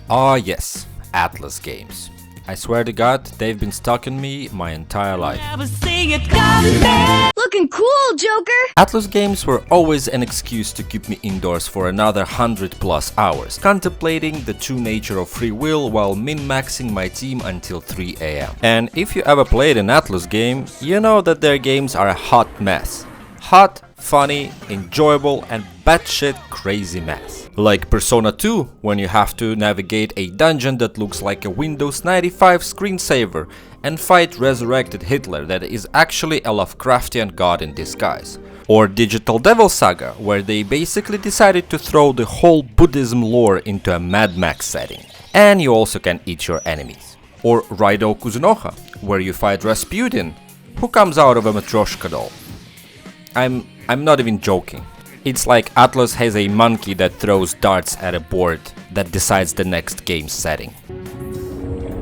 Ah yes, Atlus games. I swear to God, they've been stalking me my entire life. Looking cool, Joker! Atlus games were always an excuse to keep me indoors for another 100+ hours, contemplating the true nature of free will while min-maxing my team until 3 AM. And if you ever played an Atlus game, you know that their games are a hot mess. Hot, funny, enjoyable, and batshit crazy mess. Like Persona 2, when you have to navigate a dungeon that looks like a Windows 95 screensaver and fight resurrected Hitler that is actually a Lovecraftian god in disguise. Or Digital Devil Saga, where they basically decided to throw the whole Buddhism lore into a Mad Max setting. And you also can eat your enemies. Or Raido Kuzunoha, where you fight Rasputin, who comes out of a Matryoshka doll. I'm not even joking. It's like Atlus has a monkey that throws darts at a board that decides the next game's setting.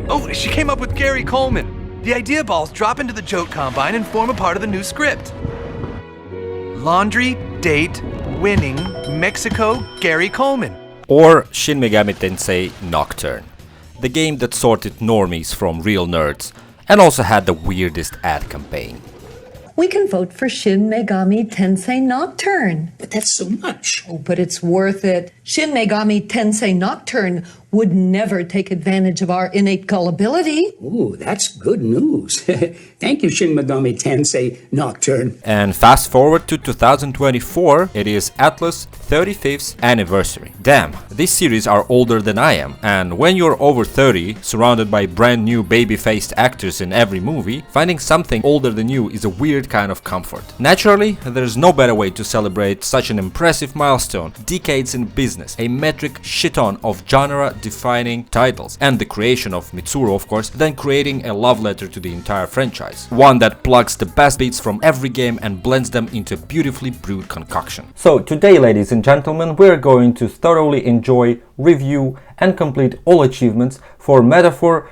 Oh, she came up with Gary Coleman. The idea balls drop into the joke combine and form a part of the new script. Laundry, date, winning, Mexico, Gary Coleman. Or Shin Megami Tensei Nocturne, the game that sorted normies from real nerds and also had the weirdest ad campaign. We can vote for Shin Megami Tensei Nocturne. But that's so much. Oh, but it's worth it. Shin Megami Tensei Nocturne would never take advantage of our innate gullibility. Ooh, that's good news. Thank you, Shin Megami Tensei Nocturne. And fast forward to 2024, it is Atlus' 35th anniversary. Damn, these series are older than I am, and when you're over 30, surrounded by brand new baby-faced actors in every movie, finding something older than you is a weird kind of comfort. Naturally, there's no better way to celebrate such an impressive milestone, decades in business, a metric shit-ton of genre-defining titles, and the creation of Mitsuru, of course, than creating a love letter to the entire franchise. One that plugs the best bits from every game and blends them into a beautifully brewed concoction. So today, ladies and gentlemen, we're going to thoroughly enjoy, review, and complete all achievements for Metaphor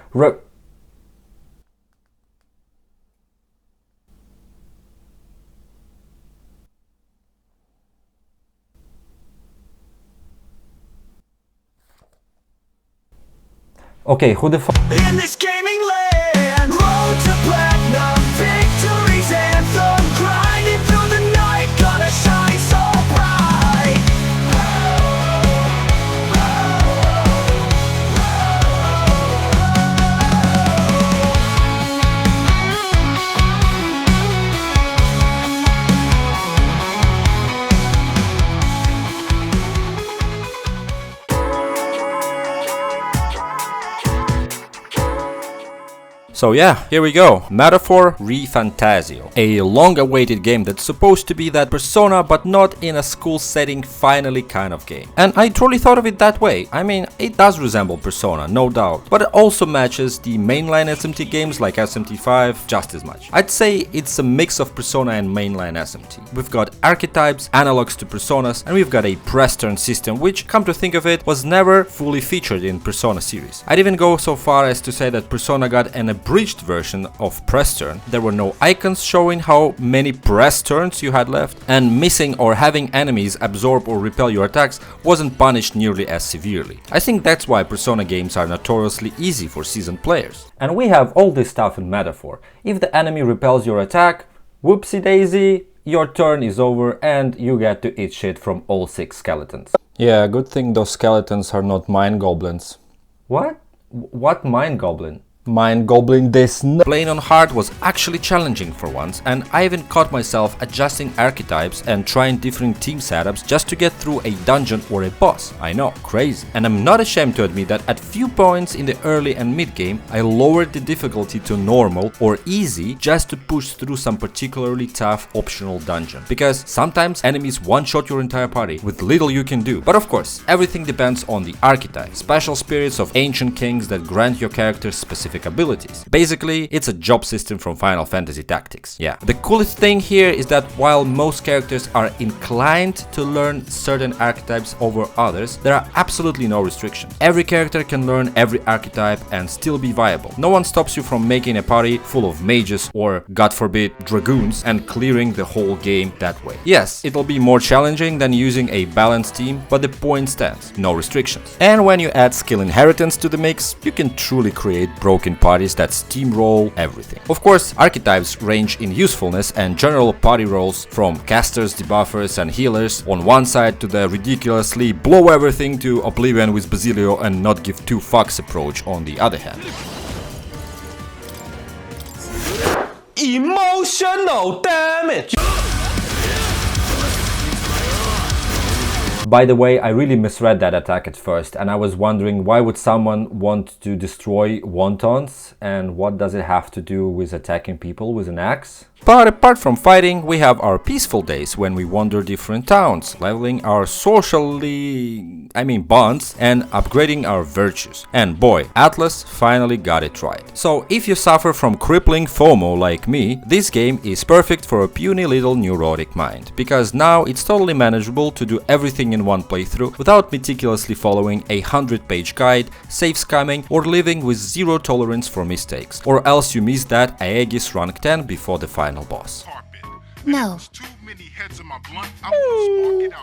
Okay, who the fuck? In this gaming land, road to platinum, victory's anthem, grinding through the night, gonna shine so bright. So yeah, here we go. Metaphor ReFantazio. A long-awaited game that's supposed to be that Persona but not in a school setting finally kind of game. And I truly thought of it that way. I mean, it does resemble Persona, no doubt, but it also matches the mainline SMT games like SMT5 just as much. I'd say it's a mix of Persona and mainline SMT. We've got archetypes, analogs to Personas, and we've got a press turn system which, come to think of it, was never fully featured in Persona series. I'd even go so far as to say that Persona got an abridged version of press turn. There were no icons showing how many press turns you had left, and missing or having enemies absorb or repel your attacks wasn't punished nearly as severely. I think that's why Persona games are notoriously easy for seasoned players. And we have all this stuff in Metaphor. If the enemy repels your attack, whoopsie daisy, your turn is over and you get to eat shit from all 6 skeletons. Yeah, good thing those skeletons are not mind goblins. What? What mind goblin? Mind goblin this Playing on hard was actually challenging for once, and I even caught myself adjusting archetypes and trying different team setups just to get through a dungeon or a boss. I know, crazy. And I'm not ashamed to admit that at few points in the early and mid game I lowered the difficulty to normal or easy just to push through some particularly tough optional dungeon. Because sometimes enemies one-shot your entire party with little you can do. But of course, everything depends on the archetype. Special spirits of ancient kings that grant your character specific specific abilities. Basically, it's a job system from Final Fantasy Tactics. Yeah. The coolest thing here is that while most characters are inclined to learn certain archetypes over others, there are absolutely no restrictions. Every character can learn every archetype and still be viable. No one stops you from making a party full of mages or, God forbid, dragoons and clearing the whole game that way. Yes, it'll be more challenging than using a balanced team, but the point stands, no restrictions. And when you add skill inheritance to the mix, you can truly create broken parties that steamroll everything. Of course, archetypes range in usefulness and general party roles from casters, debuffers and healers on one side to the ridiculously blow everything to oblivion with Basilio and not give two fucks approach on the other hand. Emotional damage. By the way, I really misread that attack at first, and I was wondering why would someone want to destroy wontons, and what does it have to do with attacking people with an axe? But apart from fighting, we have our peaceful days when we wander different towns, leveling our bonds and upgrading our virtues. And boy, Atlus finally got it right. So if you suffer from crippling FOMO like me, this game is perfect for a puny little neurotic mind, because now it's totally manageable to do everything in one playthrough without meticulously following a 100-page guide, save scamming or living with zero tolerance for mistakes, or else you miss that Aegis rank 10 before the final boss. No.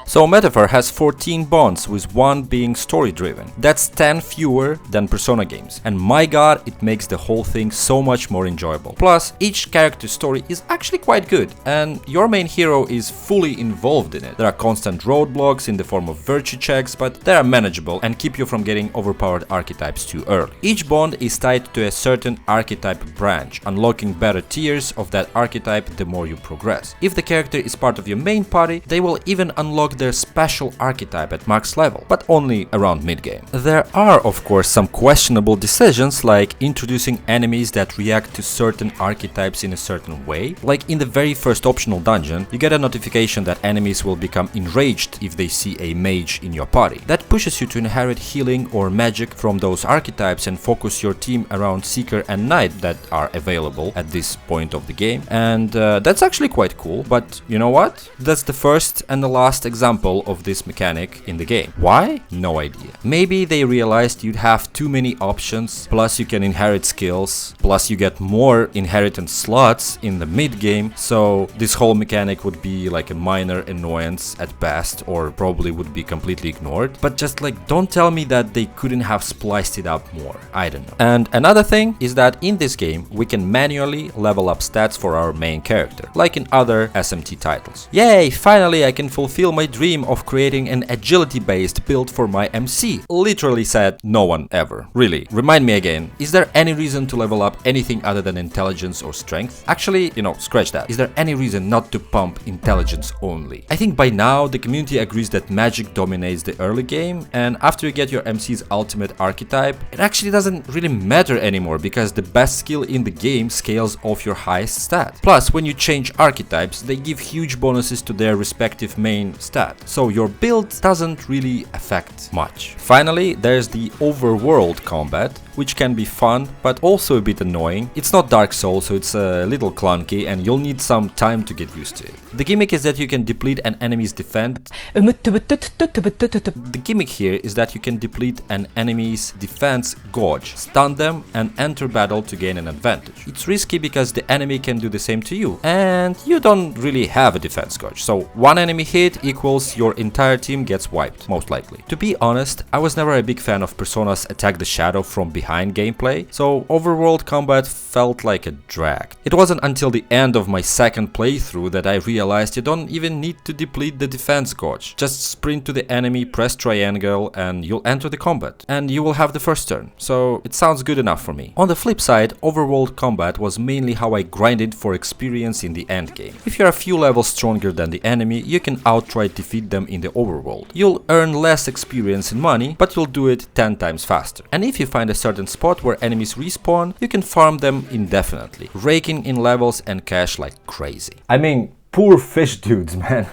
So Metaphor has 14 bonds, with one being story driven. That's 10 fewer than Persona games, and my god, it makes the whole thing so much more enjoyable. Plus, each character's story is actually quite good, and your main hero is fully involved in it. There are constant roadblocks in the form of virtue checks, but they are manageable and keep you from getting overpowered archetypes too early. Each bond is tied to a certain archetype branch, unlocking better tiers of that archetype the more you progress. If the character is part of your main party, they will even unlock their special archetype at max level, but only around mid-game. There are, of course, some questionable decisions, like introducing enemies that react to certain archetypes in a certain way. Like in the very first optional dungeon, you get a notification that enemies will become enraged if they see a mage in your party. That pushes you to inherit healing or magic from those archetypes and focus your team around Seeker and Knight that are available at this point of the game, and that's actually quite cool. But you know what? That's the first and the last example of this mechanic in the game. Why? No idea. Maybe they realized you'd have too many options, plus you can inherit skills, plus you get more inheritance slots in the mid-game, so this whole mechanic would be like a minor annoyance at best, or probably would be completely ignored. But just like, don't tell me that they couldn't have spliced it up more. I don't know. And another thing is that in this game, we can manually level up stats for our main character, like in other SMT titles. Yay, finally I can fulfill my dream of creating an agility-based build for my MC. Literally said no one ever. Really. Remind me again, is there any reason to level up anything other than intelligence or strength? Actually, scratch that. Is there any reason not to pump intelligence only? I think by now the community agrees that magic dominates the early game, and after you get your MC's ultimate archetype, it actually doesn't really matter anymore, because the best skill in the game scales off your highest stat. Plus, when you change archetypes, they give huge bonuses to their respective main stat, so your build doesn't really affect much. Finally, there's the overworld combat, which can be fun, but also a bit annoying. It's not Dark Souls, so it's a little clunky and you'll need some time to get used to it. The gimmick is that you can deplete an enemy's defense. The gimmick here is that you can deplete an enemy's defense gauge, stun them, and enter battle to gain an advantage. It's risky because the enemy can do the same to you, and you don't really have a defense gauge, so one enemy hit equals your entire team gets wiped, most likely. To be honest, I was never a big fan of Persona's Attack the Shadow from behind gameplay, so overworld combat felt like a drag. It wasn't until the end of my second playthrough that I realized you don't even need to deplete the defense gauge. Just sprint to the enemy, press triangle, and you'll enter the combat, and you will have the first turn, so it sounds good enough for me. On the flip side, overworld combat was mainly how I grinded for experience in the endgame. If you're a few levels stronger than the enemy, you can outright defeat them in the overworld. You'll earn less experience and money, but you'll do it 10 times faster. And if you find a certain spot where enemies respawn, you can farm them indefinitely, raking in levels and cash like crazy. I mean, poor fish dudes, man.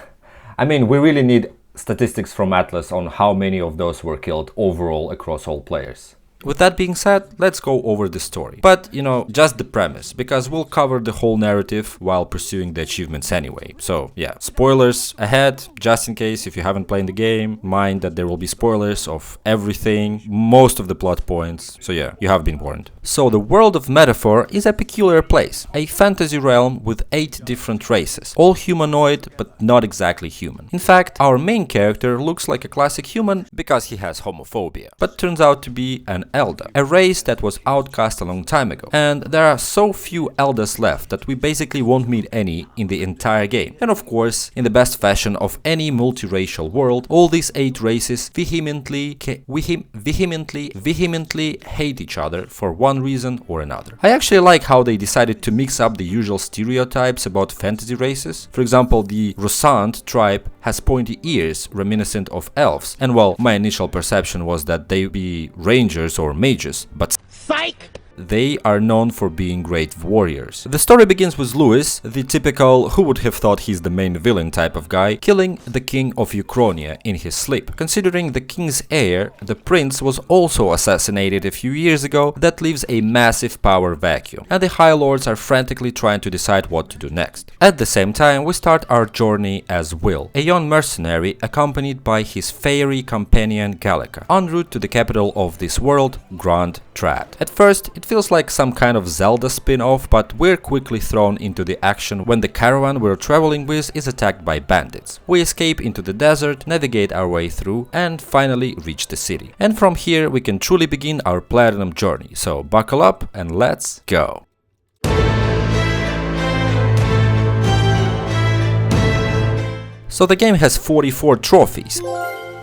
I mean, we really need statistics from Atlus on how many of those were killed overall across all players. With that being said, let's go over the story. But, you know, just the premise, because we'll cover the whole narrative while pursuing the achievements anyway. So, yeah, spoilers ahead, just in case if you haven't played the game, mind that there will be spoilers of everything, most of the plot points. So yeah, you have been warned. So the world of Metaphor is a peculiar place, a fantasy realm with 8 different races, all humanoid but not exactly human. In fact, our main character looks like a classic human because he has homophobia, but turns out to be an Elda, a race that was outcast a long time ago. And there are so few Eldas left that we basically won't meet any in the entire game. And of course, in the best fashion of any multiracial world, all these 8 races vehemently hate each other for one reason or another. I actually like how they decided to mix up the usual stereotypes about fantasy races. For example, the Rosant tribe has pointy ears reminiscent of elves, and well, my initial perception was that they be rangers or mages, but psych! They are known for being great warriors. The story begins with Louis, the typical who would have thought he's the main villain type of guy, killing the king of Uchronia in his sleep. Considering the king's heir, the prince, was also assassinated a few years ago, that leaves a massive power vacuum, and the High Lords are frantically trying to decide what to do next. At the same time, we start our journey as Will, a young mercenary accompanied by his fairy companion Gallica, en route to the capital of this world, Grand Trad. At first, it feels like some kind of Zelda spin-off, but we're quickly thrown into the action when the caravan we're traveling with is attacked by bandits. We escape into the desert, navigate our way through, and finally reach the city. And from here we can truly begin our platinum journey, so buckle up and let's go! So the game has 44 trophies,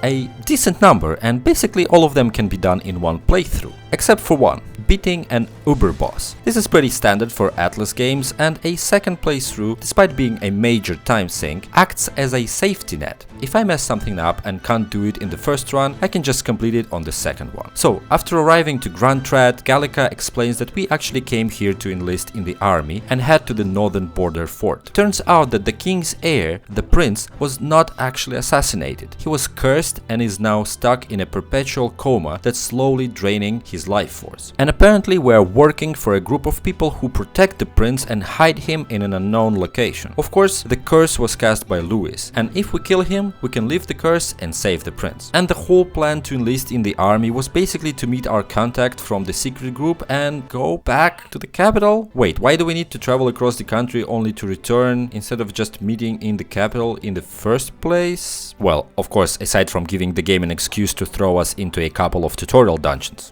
a decent number, and basically all of them can be done in one playthrough, except for one, beating an Uber boss. This is pretty standard for Atlus games, and a second playthrough, despite being a major time sink, acts as a safety net. If I mess something up and can't do it in the first run, I can just complete it on the second one. So, after arriving to Grand Trad, Gallica explains that we actually came here to enlist in the army and head to the northern border fort. Turns out that the king's heir, the prince, was not actually assassinated. He was cursed and is now stuck in a perpetual coma that's slowly draining his life force. And apparently we are working for a group of people who protect the prince and hide him in an unknown location. Of course, the curse was cast by Louis, and if we kill him, we can lift the curse and save the prince. And the whole plan to enlist in the army was basically to meet our contact from the secret group and go back to the capital. Wait, why do we need to travel across the country only to return instead of just meeting in the capital in the first place? Well, of course, aside from giving the game an excuse to throw us into a couple of tutorial dungeons.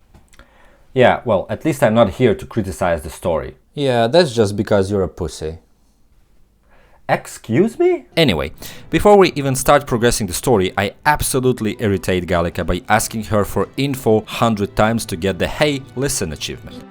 Yeah, well, at least I'm not here to criticize the story. Yeah, that's just because you're a pussy. Excuse me? Anyway, before we even start progressing the story, I absolutely irritate Gallica by asking her for info 100 times to get the "Hey, listen" achievement.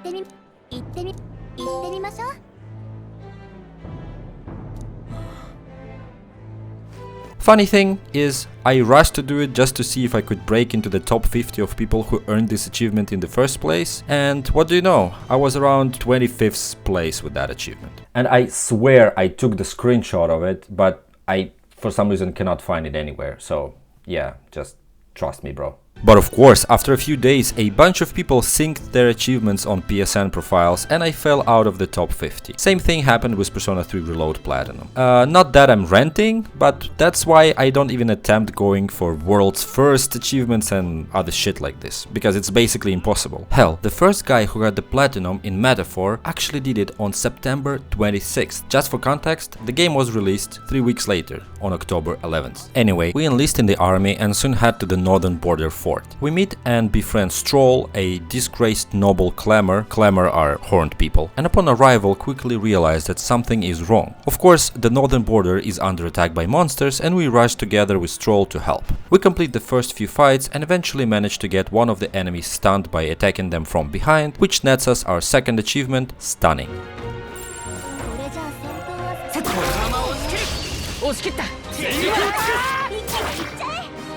Funny thing is, I rushed to do it just to see if I could break into the top 50 of people who earned this achievement in the first place, and what do you know, I was around 25th place with that achievement. And I swear I took the screenshot of it, but I for some reason cannot find it anywhere, so yeah, just trust me, bro. But of course, after a few days, a bunch of people synced their achievements on PSN profiles and I fell out of the top 50. Same thing happened with Persona 3 Reload Platinum. Not that I'm ranting, but that's why I don't even attempt going for world's first achievements and other shit like this, because it's basically impossible. Hell, the first guy who got the Platinum in Metaphor actually did it on September 26th. Just for context, the game was released 3 weeks later, on October 11th. Anyway, we enlist in the army and soon head to the northern border fort. We meet and befriend Stroll, a disgraced noble Clamor. Clamor are horned people, and upon arrival quickly realize that something is wrong. Of course, the northern border is under attack by monsters and we rush together with Stroll to help. We complete the first few fights and eventually manage to get one of the enemies stunned by attacking them from behind, which nets us our second achievement, Stunning.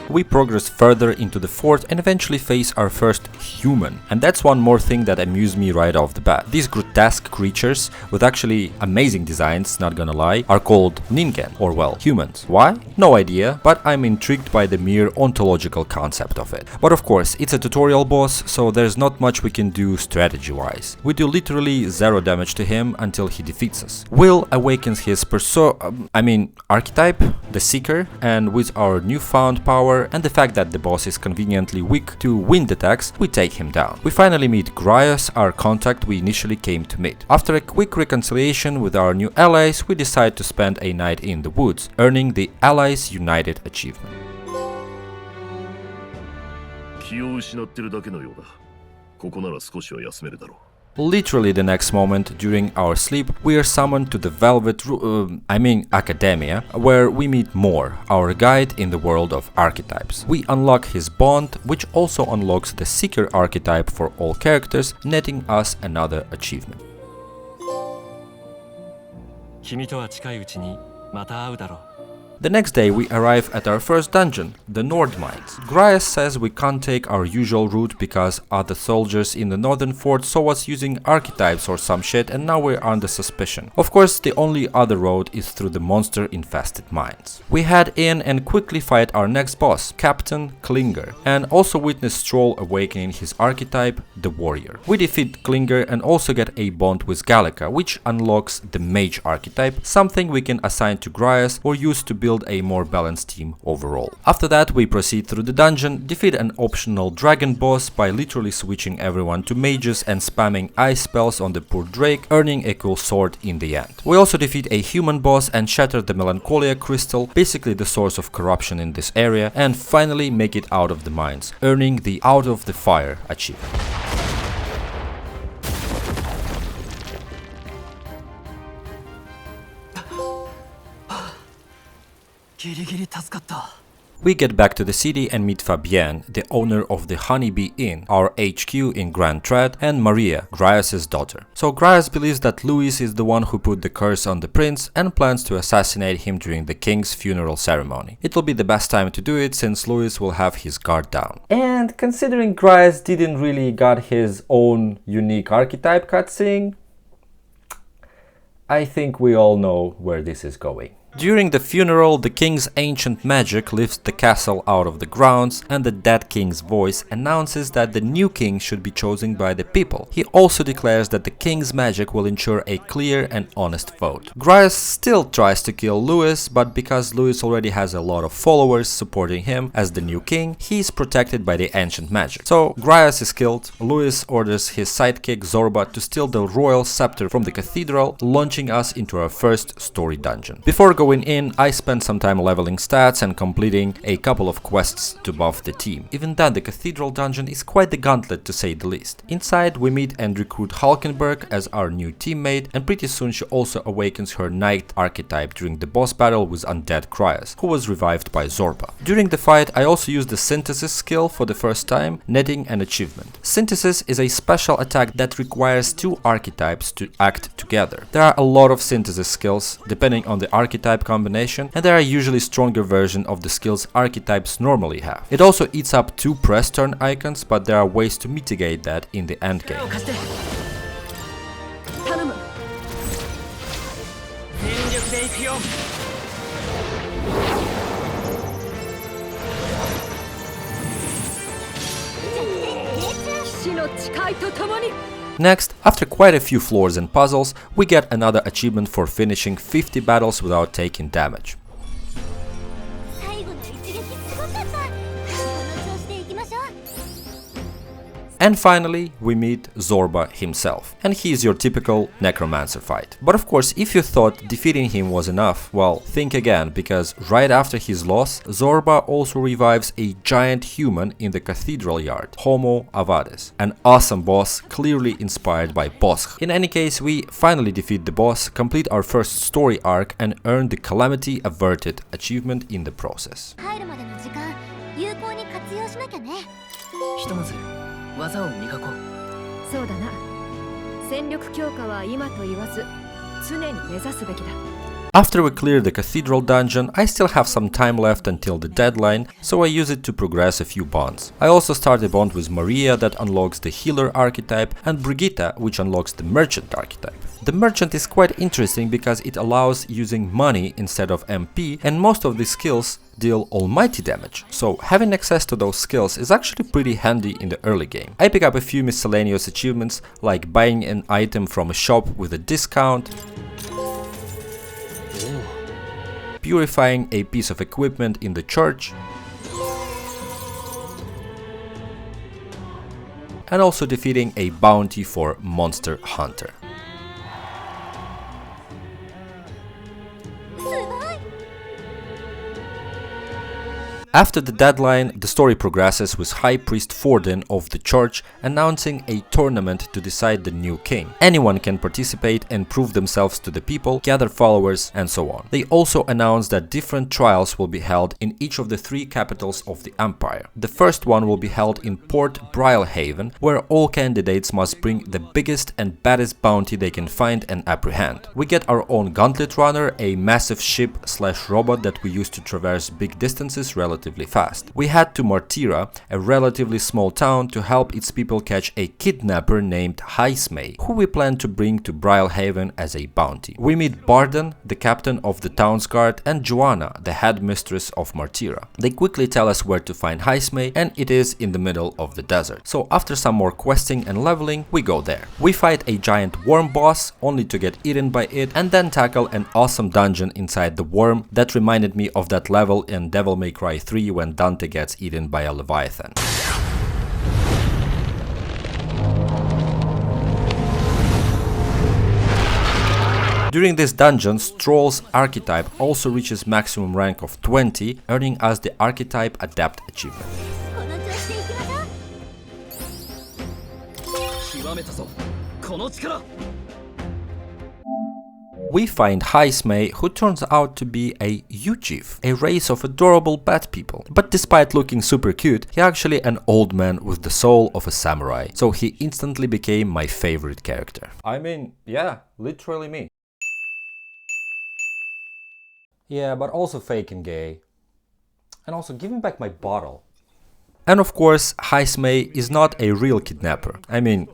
We progress further into the fort and eventually face our first human. And that's one more thing that amused me right off the bat. This grotesque grotesque creatures with actually amazing designs, not gonna lie, are called ningen, or well, humans. Why? No idea, but I'm intrigued by the mere ontological concept of it. But of course, it's a tutorial boss, so there's not much we can do strategy-wise. We do literally zero damage to him until he defeats us. Will awakens his archetype, the Seeker, and with our newfound power and the fact that the boss is conveniently weak to wind attacks, we take him down. We finally meet Graius, our contact we initially came to meet. After a quick reconciliation with our new allies, we decide to spend a night in the woods, earning the Allies United achievement. 気を失ってるだけのようだ。ここなら少しは休めるだろう。 Literally the next moment, during our sleep, we are summoned to the Academia, where we meet Mor, our guide in the world of archetypes. We unlock his bond, which also unlocks the Seeker archetype for all characters, netting us another achievement. 君とは近いうちにまた会うだろう。 The next day we arrive at our first dungeon, the Nord Mines. Graius says we can't take our usual route because other soldiers in the northern fort saw us using archetypes or some shit and now we're under suspicion. Of course, the only other road is through the monster-infested mines. We head in and quickly fight our next boss, Captain Klinger, and also witness Stroll awakening his archetype, the Warrior. We defeat Klinger and also get a bond with Gallica, which unlocks the Mage archetype, something we can assign to Graius or use to build a more balanced team overall. After that, we proceed through the dungeon, defeat an optional dragon boss by literally switching everyone to mages and spamming ice spells on the poor Drake, earning a cool sword in the end. We also defeat a human boss and shatter the Melancholia crystal, basically the source of corruption in this area, and finally make it out of the mines, earning the Out of the Fire achievement. We get back to the city and meet Fabienne, the owner of the Honeybee Inn, our HQ in Grand Trad, and Maria, Graius' daughter. So Graius believes that Louis is the one who put the curse on the prince and plans to assassinate him during the king's funeral ceremony. It will be the best time to do it since Louis will have his guard down. And considering Graius didn't really got his own unique archetype cutscene, I think we all know where this is going. During the funeral, the king's ancient magic lifts the castle out of the grounds and the dead king's voice announces that the new king should be chosen by the people. He also declares that the king's magic will ensure a clear and honest vote. Graius still tries to kill Louis, but because Louis already has a lot of followers supporting him as the new king, he is protected by the ancient magic. So Graius is killed, Louis orders his sidekick Zorba to steal the royal scepter from the cathedral, launching us into our first story dungeon. Before going in, I spent some time leveling stats and completing a couple of quests to buff the team. Even then, the cathedral dungeon is quite the gauntlet to say the least. Inside, we meet and recruit Halkenberg as our new teammate, and pretty soon she also awakens her knight archetype during the boss battle with undead Graius, who was revived by Zorba. During the fight, I also used the synthesis skill for the first time, netting an achievement. Synthesis is a special attack that requires two archetypes to act together. There are a lot of synthesis skills, depending on the archetype combination, and there are usually stronger versions of the skills archetypes normally have. It also eats up two press turn icons, but there are ways to mitigate that in the endgame. Next, after quite a few floors and puzzles, we get another achievement for finishing 50 battles without taking damage. And finally, we meet Zorba himself, and he is your typical necromancer fight. But of course, if you thought defeating him was enough, well, think again, because right after his loss, Zorba also revives a giant human in the cathedral yard, Homo Avades, an awesome boss clearly inspired by Bossk. In any case, we finally defeat the boss, complete our first story arc, and earn the Calamity Averted achievement in the process. 技を磨こう。そうだな。戦力強化は今と言わず常に目指すべきだ。After we clear the cathedral dungeon, I still have some time left until the deadline, so I use it to progress a few bonds. I also start a bond with Maria that unlocks the healer archetype and Brigitta, which unlocks the merchant archetype. The merchant is quite interesting because it allows using money instead of MP, and most of these skills deal almighty damage, so having access to those skills is actually pretty handy in the early game. I pick up a few miscellaneous achievements like buying an item from a shop with a discount, purifying a piece of equipment in the church, and also defeating a bounty for Monster Hunter. After the deadline, the story progresses with High Priest Forden of the church announcing a tournament to decide the new king. Anyone can participate and prove themselves to the people, gather followers, and so on. They also announce that different trials will be held in each of the 3 capitals of the empire. The first one will be held in Port Brylehaven, where all candidates must bring the biggest and baddest bounty they can find and apprehend. We get our own gauntlet runner, a massive ship/robot that we use to traverse big distances relatively fast. We head to Martira, a relatively small town, to help its people catch a kidnapper named Heismay, who we plan to bring to Brylehaven as a bounty. We meet Barden, the captain of the town's guard, and Joanna, the headmistress of Martira. They quickly tell us where to find Heismay, and it is in the middle of the desert. So after some more questing and leveling, we go there. We fight a giant worm boss, only to get eaten by it, and then tackle an awesome dungeon inside the worm that reminded me of that level in Devil May Cry 3 when Dante gets eaten by a Leviathan. During this dungeon, Stroll's archetype also reaches maximum rank of 20, earning us the Archetype Adept achievement. We find Heismay, who turns out to be a Uchief, a race of adorable bat people. But despite looking super cute, he's actually an old man with the soul of a samurai, so he instantly became my favorite character. I mean, yeah, literally me. Yeah, but also fake and gay. And also, give me back my bottle. And of course, Heismay is not a real kidnapper. I mean,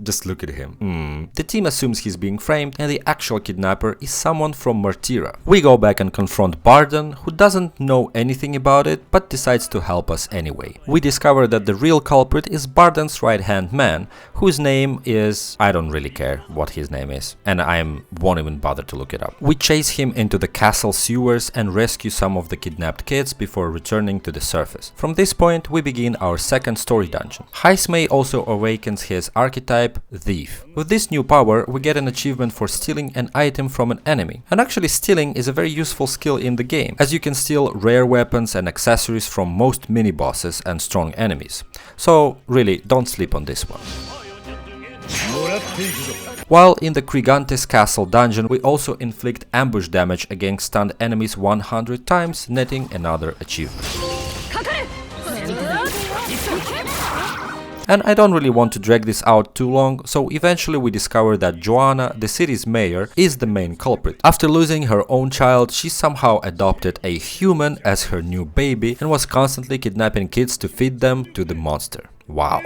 just look at him. The team assumes he's being framed, and the actual kidnapper is someone from Martira. We go back and confront Barden, who doesn't know anything about it, but decides to help us anyway. We discover that the real culprit is Barden's right-hand man, whose name is... I don't really care what his name is, and I won't even bother to look it up. We chase him into the castle sewers and rescue some of the kidnapped kids before returning to the surface. From this point, we begin our second story dungeon. Heismay also awakens his archetype, Thief. With this new power, we get an achievement for stealing an item from an enemy. And actually, stealing is a very useful skill in the game, as you can steal rare weapons and accessories from most mini-bosses and strong enemies. So really, don't sleep on this one. While in the Krigantes Castle dungeon, we also inflict ambush damage against stunned enemies 100 times, netting another achievement. And I don't really want to drag this out too long, so eventually we discover that Joanna, the city's mayor, is the main culprit. After losing her own child, she somehow adopted a human as her new baby and was constantly kidnapping kids to feed them to the monster. Wow.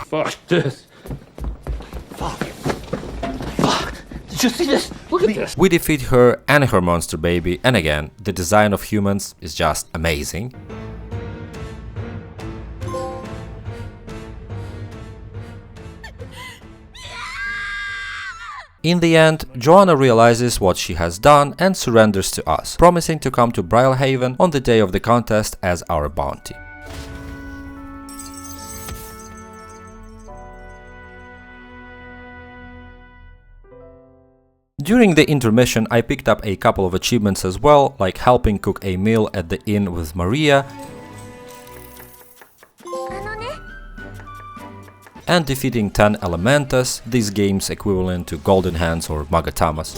Fuck this. Did you see this? Look at this. We defeat her and her monster baby, and again, the design of humans is just amazing. In the end, Joanna realizes what she has done and surrenders to us, promising to come to Brylehaven on the day of the contest as our bounty. During the intermission, I picked up a couple of achievements as well, like helping cook a meal at the inn with Maria and defeating 10 Elementas, this game's equivalent to Golden Hands or Magatamas.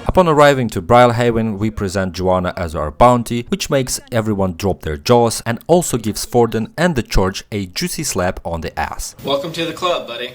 Upon arriving to Brilhaven, we present Joanna as our bounty, which makes everyone drop their jaws and also gives Forden and the church a juicy slap on the ass. Welcome to the club, buddy.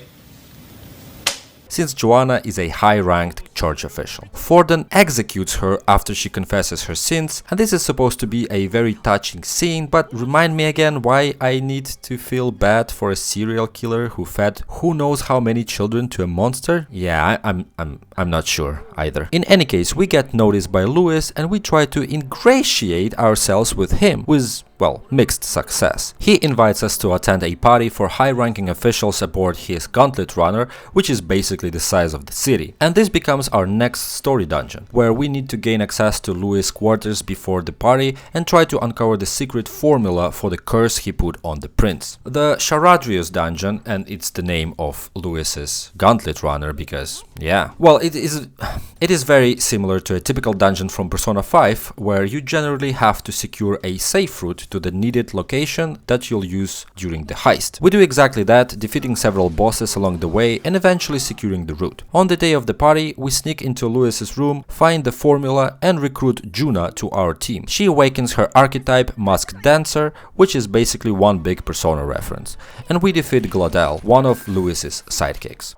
Since Joanna is a high-ranked church official, Forden executes her after she confesses her sins, and this is supposed to be a very touching scene, but remind me again why I need to feel bad for a serial killer who fed who knows how many children to a monster? Yeah, I'm not sure either. In any case, we get noticed by Lewis and we try to ingratiate ourselves with him, with, well, mixed success. He invites us to attend a party for high-ranking officials aboard his Gauntlet Runner, which is basically the size of the city. And this becomes our next story dungeon, where we need to gain access to Lewis' quarters before the party and try to uncover the secret formula for the curse he put on the prince. The Charadrius dungeon, and it's the name of Lewis's Gauntlet Runner because, yeah, well, it is very similar to a typical dungeon from Persona 5, where you generally have to secure a safe route to the needed location that you'll use during the heist. We do exactly that, defeating several bosses along the way and eventually securing the route. On the day of the party, we sneak into Lewis's room, find the formula and recruit Juna to our team. She awakens her archetype Masked Dancer, which is basically one big Persona reference, and we defeat Glodell, one of Lewis's sidekicks.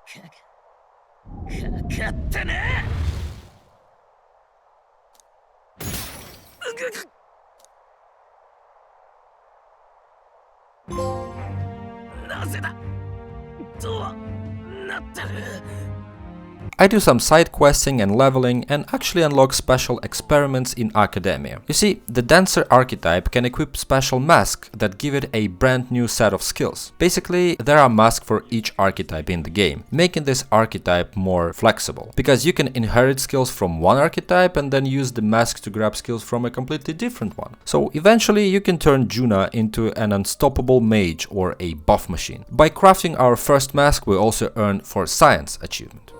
I do some side questing and leveling and actually unlock special experiments in Academia. You see, the Dancer archetype can equip special masks that give it a brand new set of skills. Basically, there are masks for each archetype in the game, making this archetype more flexible, because you can inherit skills from one archetype and then use the mask to grab skills from a completely different one. So eventually you can turn Juna into an unstoppable mage or a buff machine. By crafting our first mask, we also earn for Science achievement.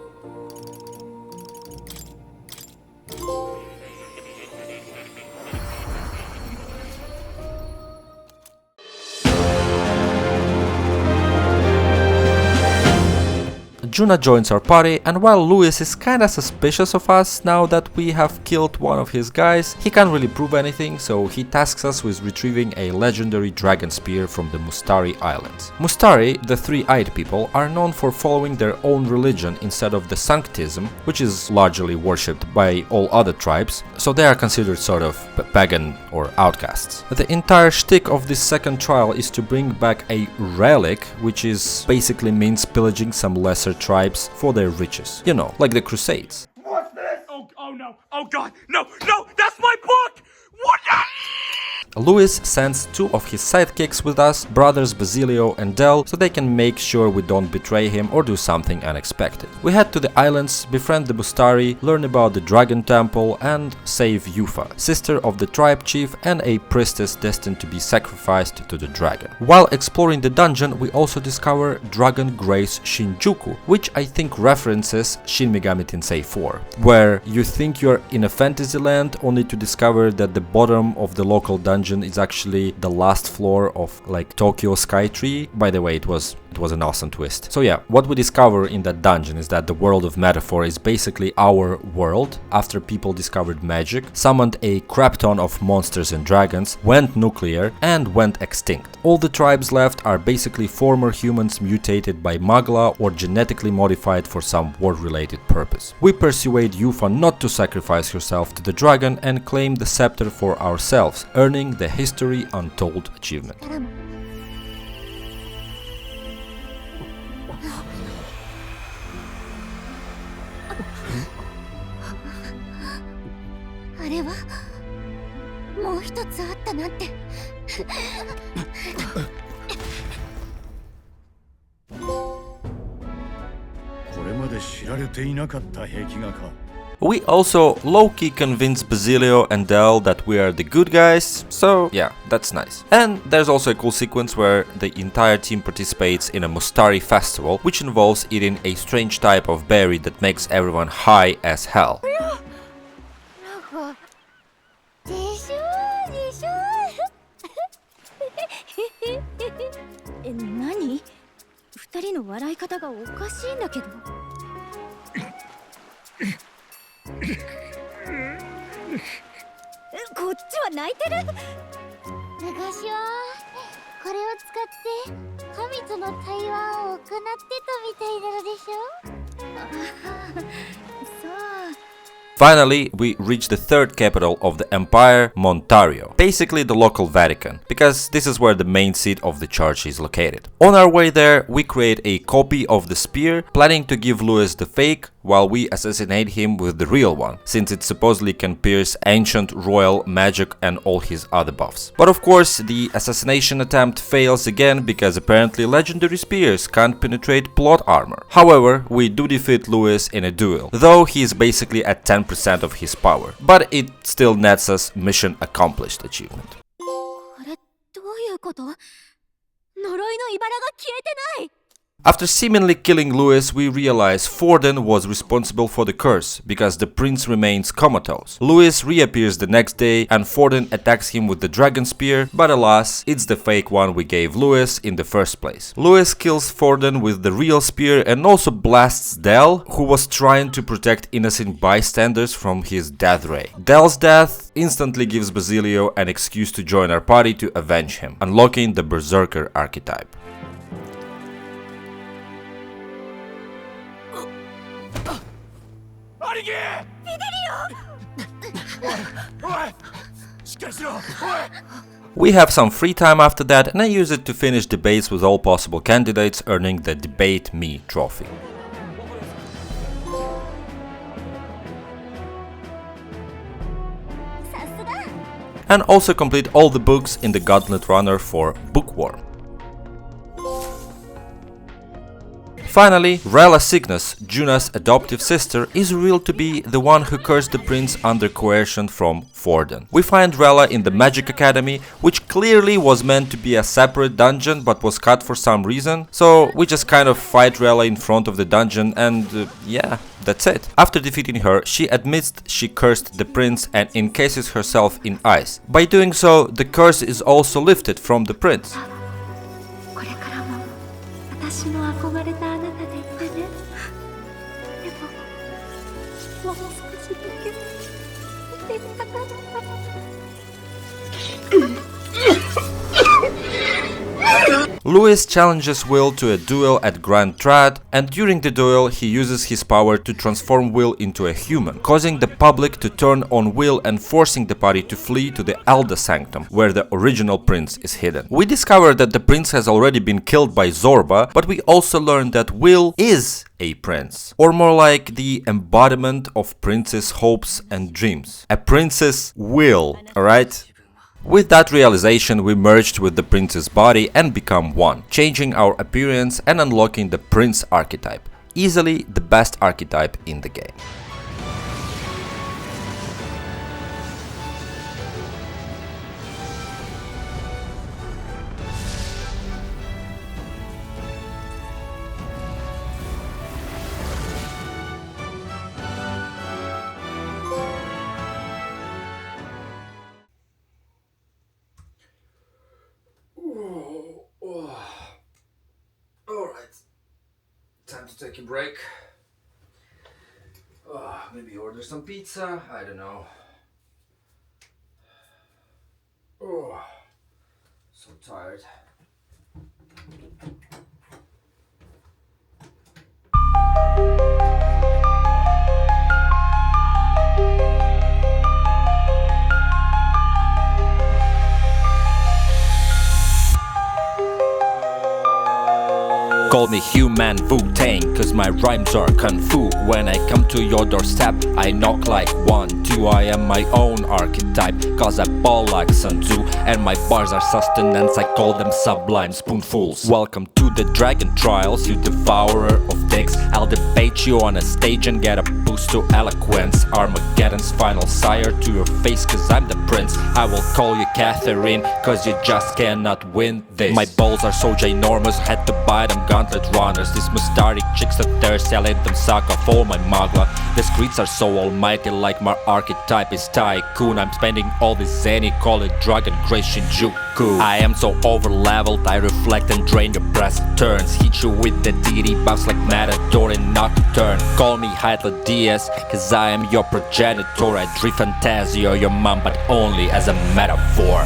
Juna joins our party, and while Lewis is kinda suspicious of us now that we have killed one of his guys, he can't really prove anything, so he tasks us with retrieving a legendary dragon spear from the Mustari Islands. Mustari, the three-eyed people, are known for following their own religion instead of the Sanctism, which is largely worshipped by all other tribes, so they are considered sort of pagan or outcasts. The entire shtick of this second trial is to bring back a relic, which is basically means pillaging some lesser tribes for their riches. You know, like the Crusades. What's this? Oh no. Oh god. No, that's my book! What? Lewis sends two of his sidekicks with us, brothers Basilio and Del, so they can make sure we don't betray him or do something unexpected. We head to the islands, befriend the Mustari, learn about the Dragon Temple and save Yufa, sister of the tribe chief and a priestess destined to be sacrificed to the dragon. While exploring the dungeon, we also discover Dragon Grace Shinjuku, which I think references Shin Megami Tensei 4, where you think you're in a fantasy land only to discover that the bottom of the local dungeon is actually the last floor of like Tokyo Skytree. By the way, it was an awesome twist. So yeah, what we discover in that dungeon is that the world of Metaphor is basically our world after people discovered magic, summoned a crap ton of monsters and dragons, went nuclear and went extinct. All the tribes left are basically former humans mutated by Magla or genetically modified for some war-related purpose. We persuade Yufa not to sacrifice herself to the dragon and claim the scepter for ourselves, earning the History Untold achievement. あれはもう一つあったなんてこれまで知られていなかった壁画か。 We also low-key convince Basilio and Del that we are the good guys, so yeah, that's nice. And there's also a cool sequence where the entire team participates in a Mustari festival, which involves eating a strange type of berry that makes everyone high as hell. 何？二人の笑い方がおかしいんだけど。こっちは泣いてる。昔はこれを使って神との対話を行ってたみたいなのでしょ。そう。 Finally, we reach the third capital of the empire, Montario, basically the local Vatican, because this is where the main seat of the church is located. On our way there, we create a copy of the spear, planning to give Louis the fake, while we assassinate him with the real one, since it supposedly can pierce ancient royal magic and all his other buffs. But of course, the assassination attempt fails again because apparently legendary spears can't penetrate plot armor. However, we do defeat Louis in a duel, though he is basically at 10% of his power, but it still nets us mission accomplished achievement. これどういうこと？呪いの茨が消えてない。 After seemingly killing Louis, we realize Forden was responsible for the curse, because the prince remains comatose. Louis reappears the next day and Forden attacks him with the dragon spear, but alas, it's the fake one we gave Louis in the first place. Louis kills Forden with the real spear and also blasts Del, who was trying to protect innocent bystanders from his death ray. Del's death instantly gives Basilio an excuse to join our party to avenge him, unlocking the Berserker archetype. We have some free time after that, and I use it to finish debates with all possible candidates, earning the Debate Me trophy. And also complete all the books in the Gauntlet Runner for Bookworm. Finally, Rella Cygnus, Juna's adoptive sister, is revealed to be the one who cursed the prince under coercion from Forden. We find Rella in the Magic Academy, which clearly was meant to be a separate dungeon but was cut for some reason, so we just kind of fight Rella in front of the dungeon and yeah, that's it. After defeating her, she admits she cursed the prince and encases herself in ice. By doing so, the curse is also lifted from the prince. これからも私の憧れたあなたでいてね。でも、もう少しだけ見てみたかった。Louis challenges Will to a duel at Grand Trad, and during the duel he uses his power to transform Will into a human, causing the public to turn on Will and forcing the party to flee to the Elder Sanctum, where the original prince is hidden. We discover that the prince has already been killed by Zorba, but we also learn that Will is a prince, or more like the embodiment of prince's hopes and dreams. A prince's will, alright? With that realization, we merged with the prince's body and become one, changing our appearance and unlocking the prince archetype, easily the best archetype in the game. Alright, time to take a break. Maybe order some pizza, I don't know. Oh, so tired. Call me human Wu-Tang, cause my rhymes are kung fu. When I come to your doorstep, I knock like 1, 2. I am my own archetype, cause I ball like Sun Tzu. And my bars are sustenance, I call them sublime spoonfuls. Welcome to the dragon trials, you devourer of dicks. I'll debate you on a stage and get a boost to eloquence. Armageddon's final sire to your face, cause I'm the prince. I will call you Catherine, cause you just cannot win this. My balls are so ginormous, had to buy them, gauntlet runners. These mustardy chicks that thirsty, I let them suck off all my magla. The streets are so almighty, like my archetype is tycoon. I'm spending all this zany, call it drug and grace Shinjuku. I am so over leveled, I reflect and drain your breast turns. Hit you with the DD buffs like Matador and not to turn. Call me Hitler Diaz, cause I am your progenitor. I ReFantazio your mom, but only as a metaphor.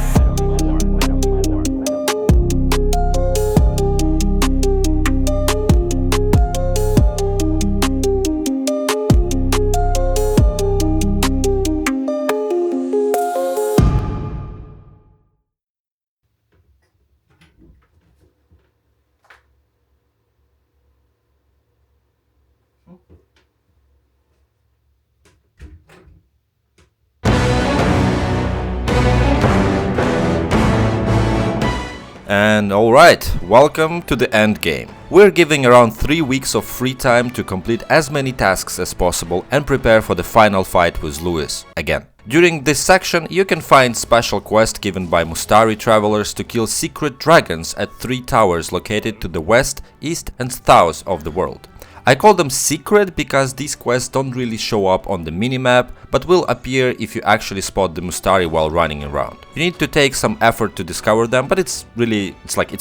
And alright, welcome to the Endgame. We're giving around 3 weeks of free time to complete as many tasks as possible and prepare for the final fight with Lewis again. During this section, you can find special quests given by Mustari travelers to kill secret dragons at 3 towers located to the west, east and south of the world. I call them secret because these quests don't really show up on the minimap, but will appear if you actually spot the Mustari while running around. You need to take some effort to discover them, but it's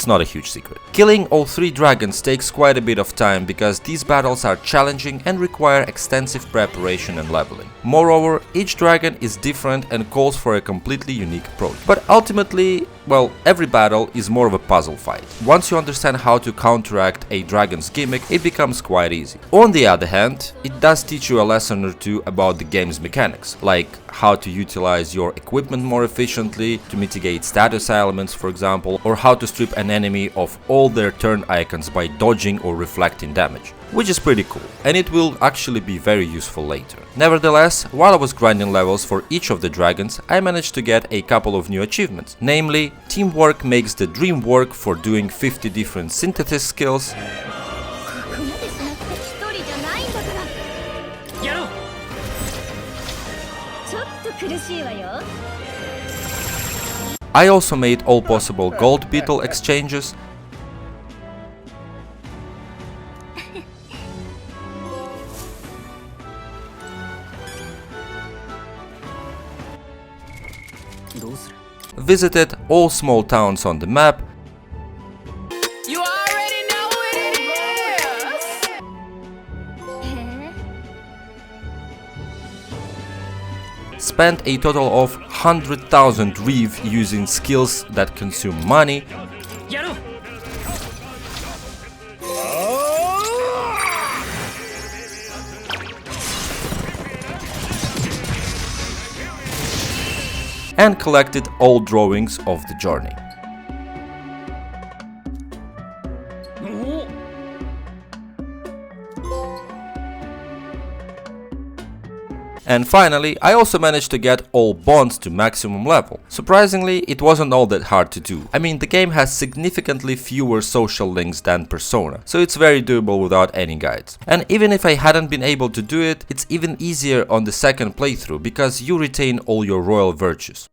not a huge secret. Killing all 3 dragons takes quite a bit of time because these battles are challenging and require extensive preparation and leveling. Moreover, each dragon is different and calls for a completely unique approach. But ultimately, well, every battle is more of a puzzle fight. Once you understand how to counteract a dragon's gimmick, it becomes quite easy. On the other hand, it does teach you a lesson or two about the game's mechanics, like how to utilize your equipment more efficiently, to mitigate status elements for example, or how to strip an enemy of all their turn icons by dodging or reflecting damage. Which is pretty cool, and it will actually be very useful later. Nevertheless, while I was grinding levels for each of the dragons, I managed to get a couple of new achievements. Namely, teamwork makes the dream work for doing 50 different synthesis skills. I also made all possible gold beetle exchanges. Visited all small towns on the map. You already know what it is! Spent a total of 100,000 rev using skills that consume money. And collected all drawings of the journey. And finally, I also managed to get all bonds to maximum level. Surprisingly, it wasn't all that hard to do. I mean, the game has significantly fewer social links than Persona, so it's very doable without any guides. And even if I hadn't been able to do it, it's even easier on the second playthrough because you retain all your royal virtues.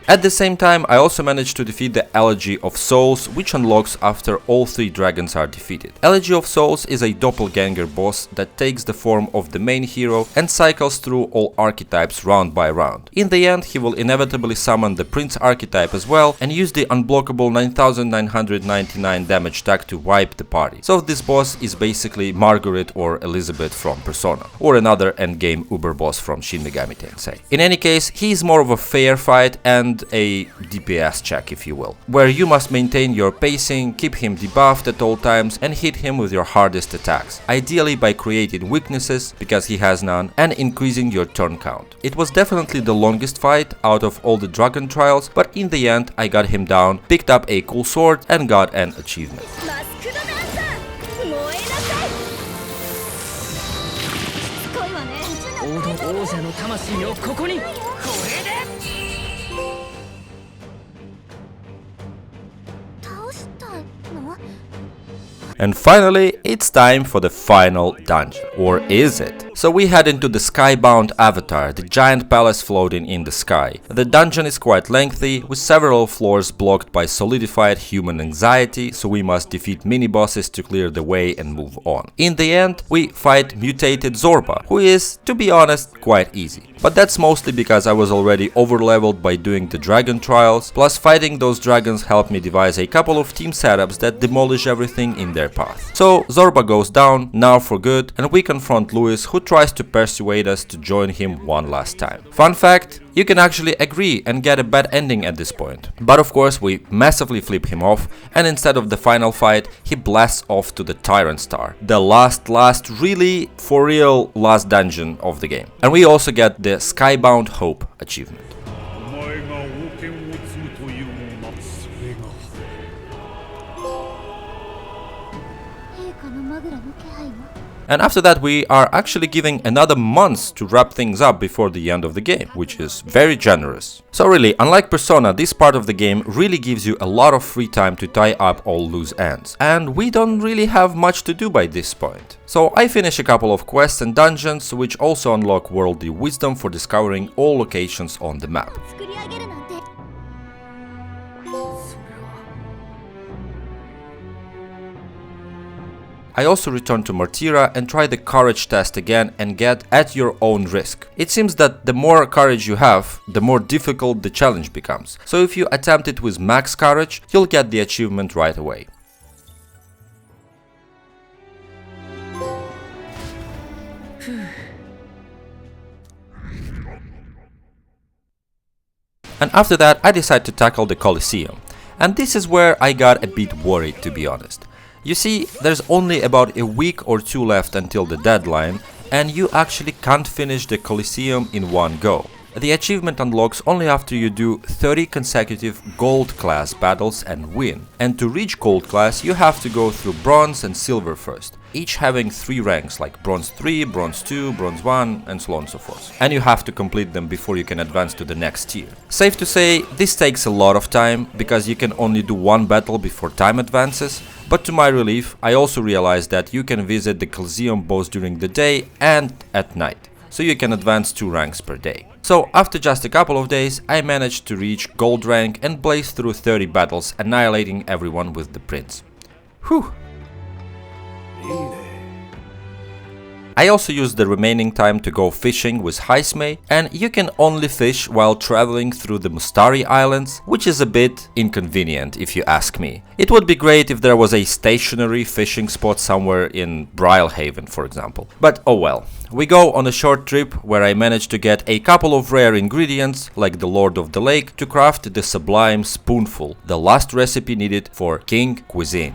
At the same time, I also managed to defeat the Elegy of Souls, which unlocks after all 3 dragons are defeated. Elegy of Souls is a doppelganger boss that takes the form of the main hero and cycles through all archetypes round by round. In the end, he will inevitably summon the Prince archetype as well and use the unblockable 9999 damage tag to wipe the party. So this boss is basically Margaret or Elizabeth from Persona, or another endgame uber boss from Shin Megami Tensei. In any case, he is more of a fair fight and a DPS check, if you will, where you must maintain your pacing, keep him debuffed at all times and hit him with your hardest attacks, ideally by creating weaknesses, because he has none, and increasing your turn count. It was definitely the longest fight out of all the dragon trials, but in the end I got him down, picked up a cool sword and got an achievement. And finally, it's time for the final dungeon. Or is it? So we head into the skybound avatar, the giant palace floating in the sky. The dungeon is quite lengthy, with several floors blocked by solidified human anxiety, so we must defeat mini-bosses to clear the way and move on. In the end, we fight mutated Zorba, who is, to be honest, quite easy. But that's mostly because I was already overleveled by doing the dragon trials, plus fighting those dragons helped me devise a couple of team setups that demolish everything in their path. So Zorba goes down, now for good, and we confront Louis, who tries to persuade us to join him one last time. Fun fact, you can actually agree and get a bad ending at this point. But of course we massively flip him off, and instead of the final fight, he blasts off to the Tyrant Star, the last really for real last dungeon of the game. And we also get the Skybound Hope achievement. And after that we are actually giving another month to wrap things up before the end of the game, which is very generous. So really, unlike Persona, this part of the game really gives you a lot of free time to tie up all loose ends. And we don't really have much to do by this point. So I finish a couple of quests and dungeons, which also unlock worldly wisdom for discovering all locations on the map. I also return to Martyra and try the courage test again and get at your own risk. It seems that the more courage you have, the more difficult the challenge becomes. So if you attempt it with max courage, you'll get the achievement right away. And after that I decide to tackle the Colosseum. And this is where I got a bit worried, to be honest. You see, there's only about a week or two left until the deadline, and you actually can't finish the Colosseum in one go. The achievement unlocks only after you do 30 consecutive gold class battles and win. And to reach gold class you have to go through bronze and silver first, each having 3 ranks like bronze 3, bronze 2, bronze 1 and so on and so forth. And you have to complete them before you can advance to the next tier. Safe to say, this takes a lot of time because you can only do one battle before time advances. But to my relief, I also realized that you can visit the Colosseum both during the day and at night, so you can advance 2 ranks per day. So after just a couple of days, I managed to reach gold rank and blaze through 30 battles, annihilating everyone with the prince. Whew! I also used the remaining time to go fishing with Haismei, and you can only fish while traveling through the Mustari Islands, which is a bit inconvenient if you ask me. It would be great if there was a stationary fishing spot somewhere in Brylehaven, for example. But oh well. We go on a short trip where I managed to get a couple of rare ingredients, like the Lord of the Lake, to craft the sublime spoonful, the last recipe needed for King Cuisine.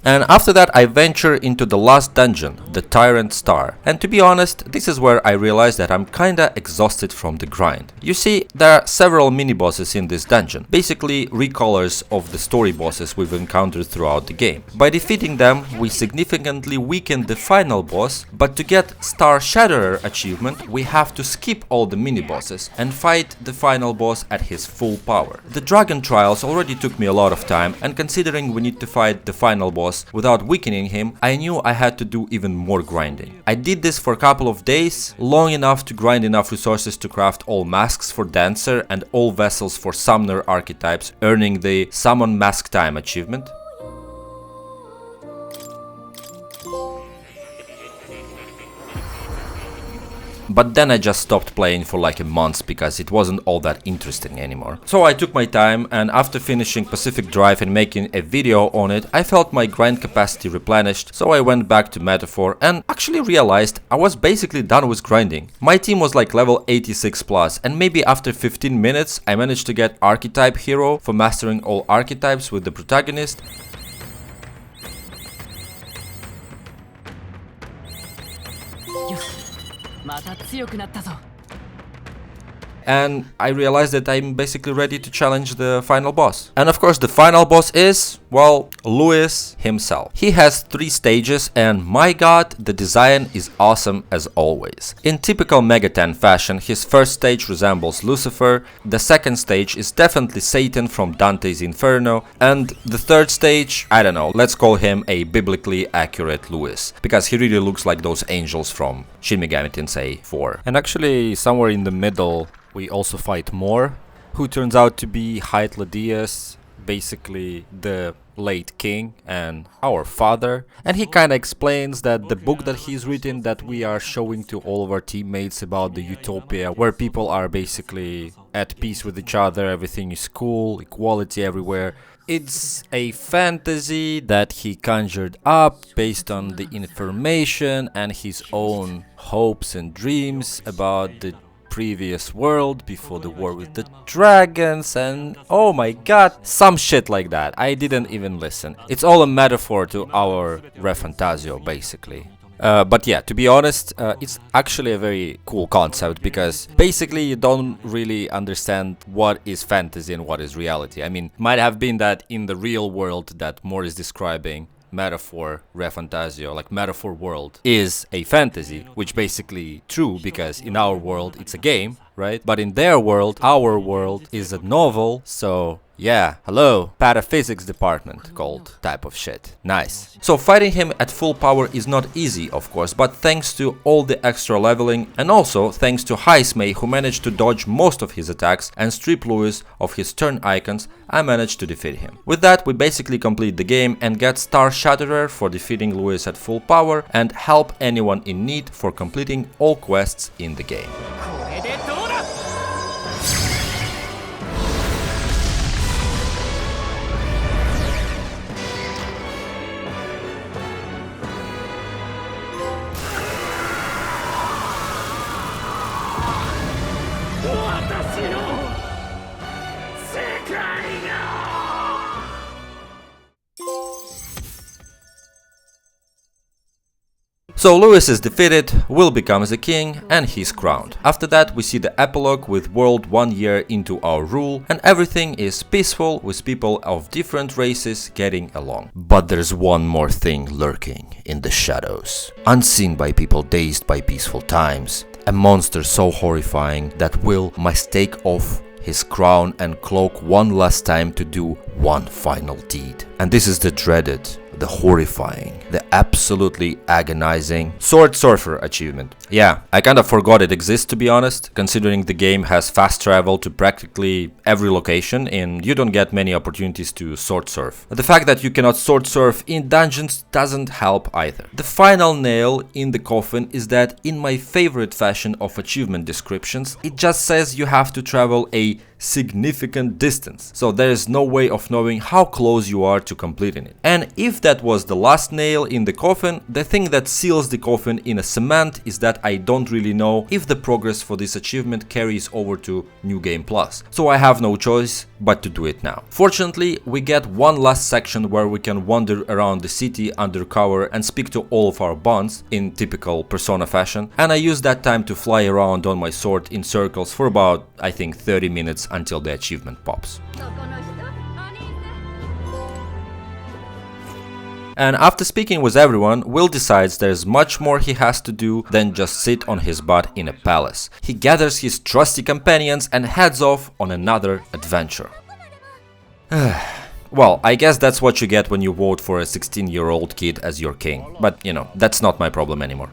And after that I venture into the last dungeon, the Tyrant Star. And to be honest, this is where I realized that I'm kinda exhausted from the grind. You see, there are several mini-bosses in this dungeon, basically recallers of the story bosses we've encountered throughout the game. By defeating them, we significantly weaken the final boss, but to get Star Shatterer achievement, we have to skip all the mini-bosses and fight the final boss at his full power. The dragon trials already took me a lot of time, and considering we need to fight the final boss without weakening him, I knew I had to do even more grinding. I did this for a couple of days, long enough to grind enough resources to craft all masks for Dancer and all vessels for Summoner archetypes, earning the Summon Mask Time achievement. But then I just stopped playing for like a month because it wasn't all that interesting anymore. So I took my time, and after finishing Pacific Drive and making a video on it, I felt my grind capacity replenished, so I went back to Metaphor and actually realized I was basically done with grinding. My team was like level 86 plus, and maybe after 15 minutes I managed to get Archetype Hero for mastering all archetypes with the protagonist. And I realized that I'm basically ready to challenge the final boss. And of course the final boss is Well, Louis himself. He has 3 stages and my god, the design is awesome as always. In typical Megaten fashion, his first stage resembles Lucifer, the second stage is definitely Satan from Dante's Inferno, and the third stage, I don't know, let's call him a biblically accurate Louis, because he really looks like those angels from Shin Megami Tensei 4. And actually, somewhere in the middle, we also fight Mor, who turns out to be Hythladius, basically the late king and our father, and he kind of explains that the book that he's written that we are showing to all of our teammates about the utopia where people are basically at peace with each other, everything is cool, equality everywhere. It's a fantasy that he conjured up based on the information and his own hopes and dreams about the previous world before the war with the dragons, and oh my god, some shit like that. I didn't even listen. It's all a metaphor to our ReFantazio basically. But yeah, to be honest, it's actually a very cool concept because basically you don't really understand what is fantasy and what is reality. I mean, might have been that in the real world that Mor is describing, metaphor ReFantazio, like metaphor world, is a fantasy, which basically true because in our world it's a game, right? But in their world, our world is a novel, so yeah, hello, pataphysics department called type of shit. Nice. So fighting him at full power is not easy, of course, but thanks to all the extra leveling and also thanks to Heismay, who managed to dodge most of his attacks and strip Louis of his turn icons, I managed to defeat him. With that, we basically complete the game and get Star Shatterer for defeating Louis at full power and help anyone in need for completing all quests in the game. So Louis is defeated, Will becomes the king, and he's crowned. After that we see the epilogue with world 1 year into our rule, and everything is peaceful with people of different races getting along. But there's one more thing lurking in the shadows. Unseen by people dazed by peaceful times, a monster so horrifying that Will must take off his crown and cloak one last time to do one final deed. And this is the dreaded, the horrifying, the absolutely agonizing Sword Surfer achievement. Yeah, I kinda forgot it exists, to be honest, considering the game has fast travel to practically every location and you don't get many opportunities to sword surf. The fact that you cannot sword surf in dungeons doesn't help either. The final nail in the coffin is that in my favorite fashion of achievement descriptions, it just says you have to travel a significant distance, so there is no way of knowing how close you are to completing it. And if that was the last nail in the coffin, the thing that seals the coffin in a cement is that I don't really know if the progress for this achievement carries over to New Game Plus, so I have no choice but to do it now. Fortunately, we get one last section where we can wander around the city undercover and speak to all of our bonds in typical Persona fashion, and I use that time to fly around on my sword in circles for about, I think, 30 minutes until the achievement pops. And after speaking with everyone, Will decides there's much more he has to do than just sit on his butt in a palace. He gathers his trusty companions and heads off on another adventure. Well, I guess that's what you get when you vote for a 16-year-old kid as your king. But, you know, that's not my problem anymore.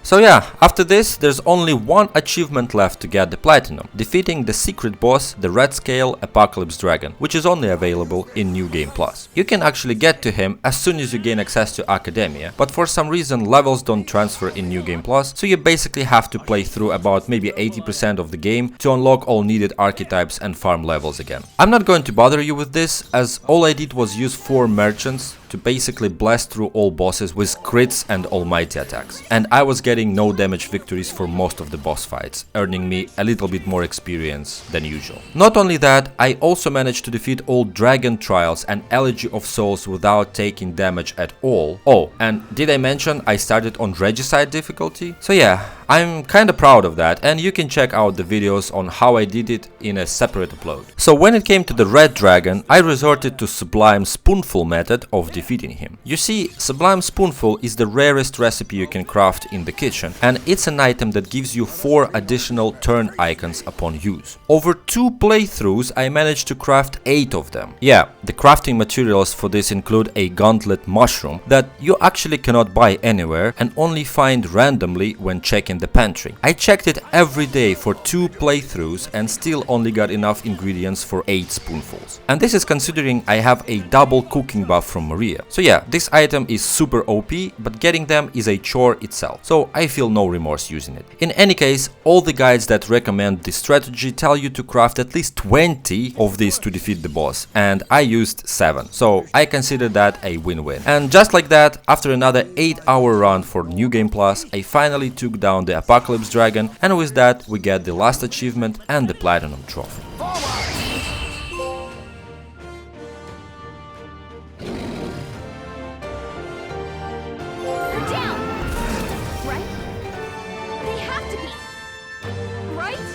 So yeah, after this, there's only one achievement left to get the platinum, defeating the secret boss, the Red Scale Apocalypse Dragon, which is only available in New Game Plus. You can actually get to him as soon as you gain access to Academia, but for some reason levels don't transfer in New Game Plus, so you basically have to play through about maybe 80% of the game to unlock all needed archetypes and farm levels again. I'm not going to bother you with this, as all I did was use 4 merchants to basically blast through all bosses with crits and almighty attacks. And I was getting no damage victories for most of the boss fights, earning me a little bit more experience than usual. Not only that, I also managed to defeat all Dragon Trials and Elegy of Souls without taking damage at all. Oh, and did I mention I started on Regicide difficulty? So yeah, I'm kinda proud of that, and you can check out the videos on how I did it in a separate upload. So when it came to the Red Dragon, I resorted to Sublime Spoonful method of defeating him. You see, Sublime Spoonful is the rarest recipe you can craft in the kitchen, and it's an item that gives you 4 additional turn icons upon use. Over 2 playthroughs I managed to craft 8 of them. Yeah, the crafting materials for this include a gauntlet mushroom that you actually cannot buy anywhere and only find randomly when checking the pantry. I checked it every day for 2 playthroughs and still only got enough ingredients for 8 spoonfuls. And this is considering I have a double cooking buff from Maria. So yeah, this item is super OP, but getting them is a chore itself, so I feel no remorse using it. In any case, all the guides that recommend this strategy tell you to craft at least 20 of these to defeat the boss, and I used 7, so I consider that a win-win. And just like that, after another 8-hour run for New Game Plus, I finally took down the Apocalypse Dragon, and with that we get the last achievement and the Platinum Trophy. They're down! Right? They have to be! Right?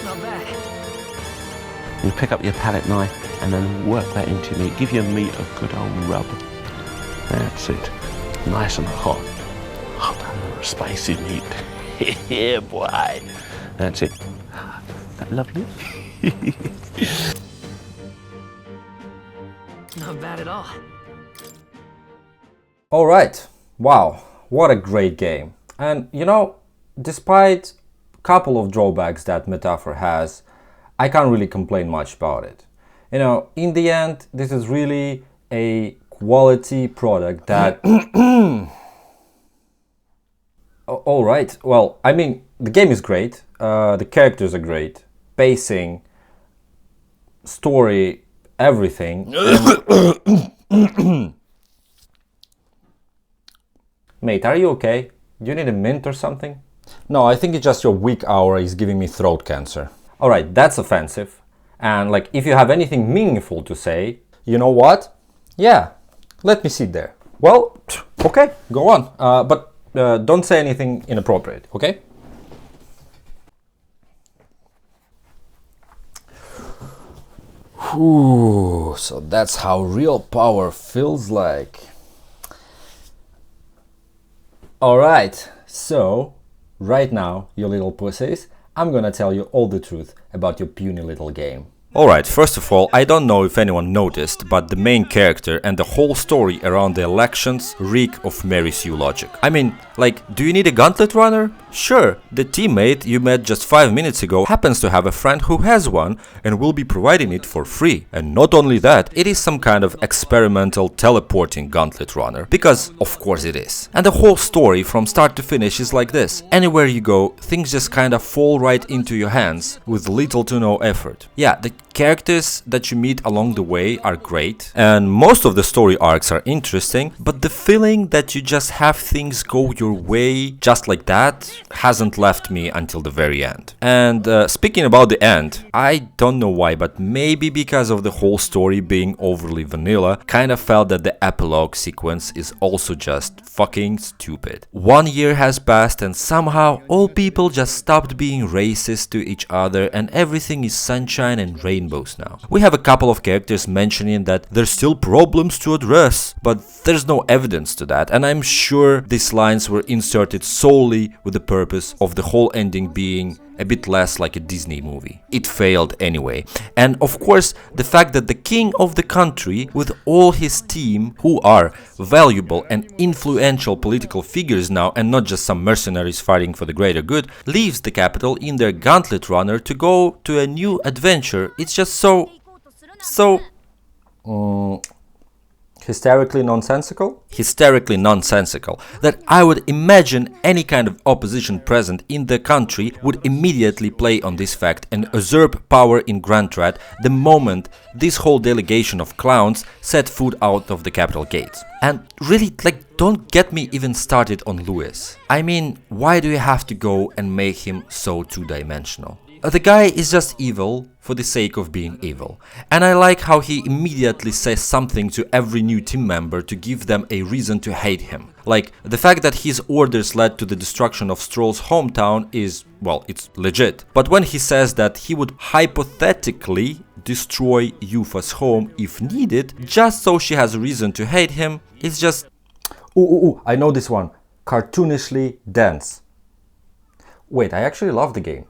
Not bad. You pick up your palette knife and then work that into meat. Give your meat a good old rub. That's it. Nice and hot. Hot, spicy meat. Yeah, boy. That's it. That lovely? Not bad at all. Alright, wow, what a great game. And you know, despite a couple of drawbacks that Metaphor has, I can't really complain much about it. You know, in the end, this is really a quality product that... Alright, well, I mean, the game is great, the characters are great, pacing, story, everything. Mate, are you okay? Do you need a mint or something? No, I think it's just your weak aura is giving me throat cancer. Alright, that's offensive. And like, if you have anything meaningful to say, you know what? Yeah, let me sit there. Well, okay, go on. But don't say anything inappropriate, okay? Whew, so that's how real power feels like. Alright, so right now, you little pussies, I'm gonna tell you all the truth about your puny little game. Alright, first of all, I don't know if anyone noticed, but the main character and the whole story around the elections reek of Mary Sue logic. I mean, like, do you need a gauntlet runner? Sure, the teammate you met just 5 minutes ago happens to have a friend who has one and will be providing it for free. And not only that, it is some kind of experimental teleporting gauntlet runner, because of course it is. And the whole story from start to finish is like this. Anywhere you go, things just kind of fall right into your hands with little to no effort. Yeah, the characters that you meet along the way are great, and most of the story arcs are interesting, but the feeling that you just have things go your way just like that hasn't left me until the very end. And speaking about the end, I don't know why, but maybe because of the whole story being overly vanilla, kind of felt that the epilogue sequence is also just fucking stupid. 1 year has passed and somehow all people just stopped being racist to each other and everything is sunshine and rainbows now. We have a couple of characters mentioning that there's still problems to address, but there's no evidence to that, and I'm sure these lines were inserted solely with the purpose of the whole ending being a bit less like a Disney movie. It failed anyway. And of course, the fact that the king of the country with all his team, who are valuable and influential political figures now and not just some mercenaries fighting for the greater good, leaves the capital in their gauntlet runner to go to a new adventure. It's just so... Hysterically nonsensical? Hysterically nonsensical. That I would imagine any kind of opposition present in the country would immediately play on this fact and usurp power in Grand Threat the moment this whole delegation of clowns set foot out of the capital gates. And really, like, don't get me even started on Louis. I mean, why do you have to go and make him so two-dimensional? The guy is just evil for the sake of being evil. And I like how he immediately says something to every new team member to give them a reason to hate him. Like, the fact that his orders led to the destruction of Stroll's hometown is, well, it's legit. But when he says that he would hypothetically destroy Yufa's home if needed, just so she has a reason to hate him, it's just... Ooh, I know this one. Cartoonishly dense. Wait, I actually love the game.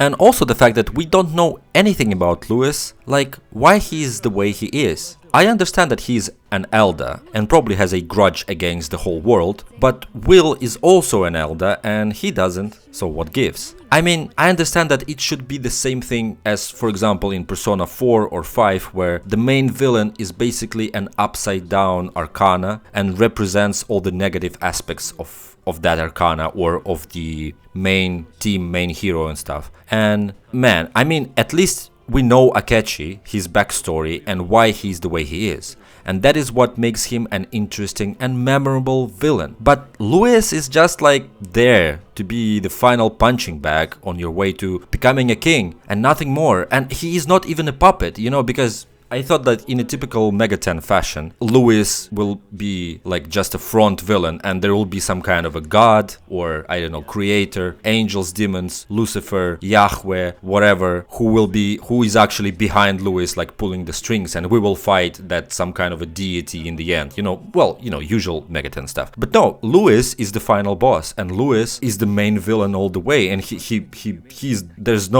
And also the fact that we don't know anything about Louis, like why he is the way he is. I understand that he's an Elder and probably has a grudge against the whole world, but Will is also an Elder and he doesn't, so what gives? I mean, I understand that it should be the same thing as, for example, in Persona 4 or 5, where the main villain is basically an upside-down arcana and represents all the negative aspects of that arcana or of the main team, main hero and stuff. And man, I mean, at least we know Akechi, his backstory and why he's the way he is. And that is what makes him an interesting and memorable villain. But Louis is just like there to be the final punching bag on your way to becoming a king and nothing more. And he is not even a puppet, you know, because I thought that in a typical Mega 10 fashion, Louis will be like just a front villain and there will be some kind of a god or, I don't know, creator, angels, demons, Lucifer, Yahweh, whatever, who is actually behind Louis, like pulling the strings, and we will fight that some kind of a deity in the end, you know, well, you know, usual Mega 10 stuff. But no, Louis is the final boss and Louis is the main villain all the way, and there's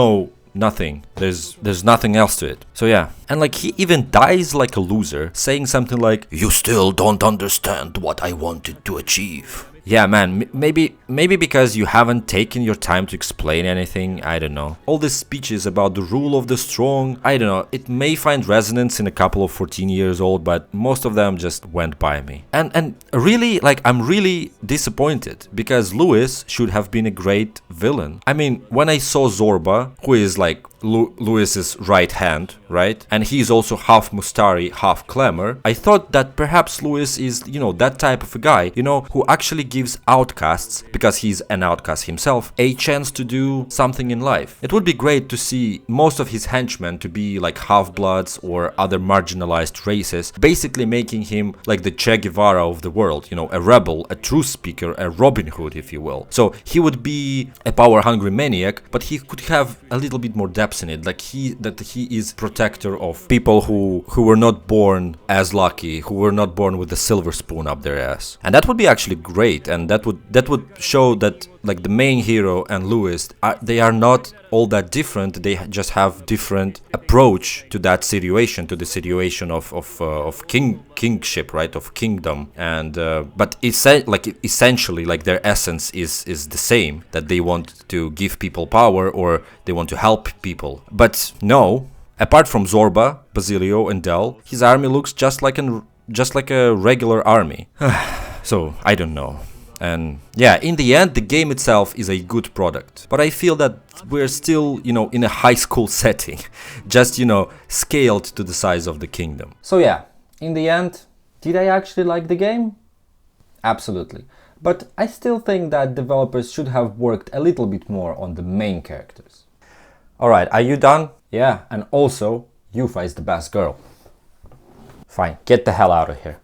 nothing else to it. So yeah, and like he even dies like a loser, saying something like, "You still don't understand what I wanted to achieve." Yeah, man, maybe because you haven't taken your time to explain anything, I don't know. All these speeches about the rule of the strong, I don't know, it may find resonance in a couple of 14 years old, but most of them just went by me. And really, like, I'm really disappointed, because Louis should have been a great villain. I mean, when I saw Zorba, who is like Louis's right hand, right? And he's also half Mustari, half Clemmer. I thought that perhaps Louis is, you know, that type of a guy, you know, who actually gives outcasts, because he's an outcast himself, a chance to do something in life. It would be great to see most of his henchmen to be like half-bloods or other marginalized races, basically making him like the Che Guevara of the world, you know, a rebel, a truth speaker, a Robin Hood, if you will. So he would be a power-hungry maniac, but he could have a little bit more depth in it, like he is protector of people who were not born as lucky, who were not born with a silver spoon up their ass. And that would be actually great, and that would show that like the main hero and Louis, they are not all that different, they just have different approach to that situation, to the situation of kingship, right, of kingdom. And but essentially like their essence is the same, that they want to give people power or they want to help people. But no, apart from Zorba, Basilio and Del, his army looks just like a regular army. So I don't know. And yeah, in the end, the game itself is a good product. But I feel that we're still, you know, in a high school setting, just, you know, scaled to the size of the kingdom. So yeah, in the end, did I actually like the game? Absolutely. But I still think that developers should have worked a little bit more on the main characters. Alright, are you done? Yeah, and also, Yufa is the best girl. Fine, get the hell out of here.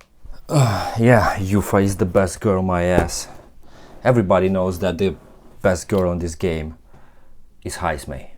Yeah, Yufa is the best girl, my ass. Everybody knows that the best girl in this game is Haismei.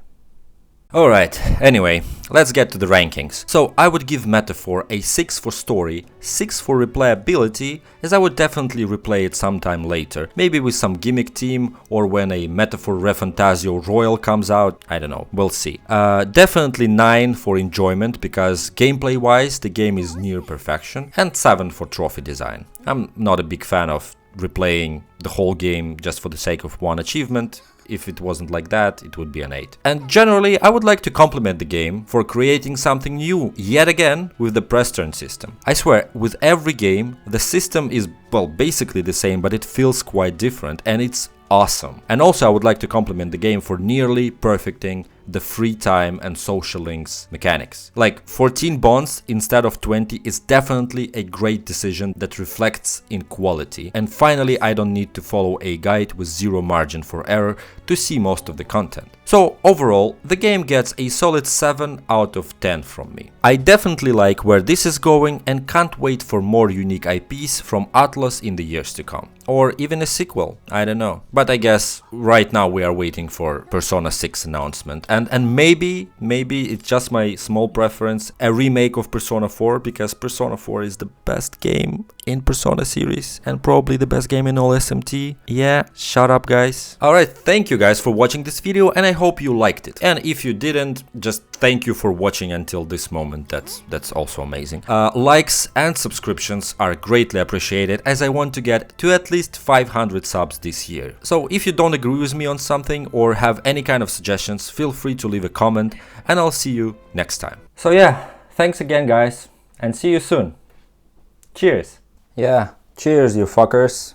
Alright, anyway, let's get to the rankings. So I would give Metaphor a 6 for story, 6 for replayability, as I would definitely replay it sometime later, maybe with some gimmick team, or when a Metaphor ReFantazio Royal comes out, I don't know, we'll see. Definitely 9 for enjoyment, because gameplay wise the game is near perfection, and 7 for trophy design. I'm not a big fan of replaying the whole game just for the sake of one achievement. If it wasn't like that, it would be an 8. And generally, I would like to compliment the game for creating something new, yet again, with the press turn system. I swear, with every game, the system is, well, basically the same, but it feels quite different, and it's awesome. And also, I would like to compliment the game for nearly perfecting the free time and social links mechanics. Like 14 bonds instead of 20 is definitely a great decision that reflects in quality. And finally, I don't need to follow a guide with zero margin for error to see most of the content. So overall, the game gets a solid 7 out of 10 from me. I definitely like where this is going and can't wait for more unique IPs from Atlus in the years to come. Or even a sequel, I don't know. But I guess right now we are waiting for Persona 6 announcement. And maybe it's just my small preference, a remake of Persona 4, because Persona 4 is the best game in Persona series and probably the best game in all SMT. Yeah, shut up guys. Alright, thank you guys for watching this video and I hope you liked it. And if you didn't, just thank you for watching until this moment, that's also amazing. Likes and subscriptions are greatly appreciated as I want to get to at least 500 subs this year. So if you don't agree with me on something or have any kind of suggestions, feel free to leave a comment and I'll see you next time. So yeah, thanks again guys and see you soon. Cheers. Yeah, cheers you fuckers.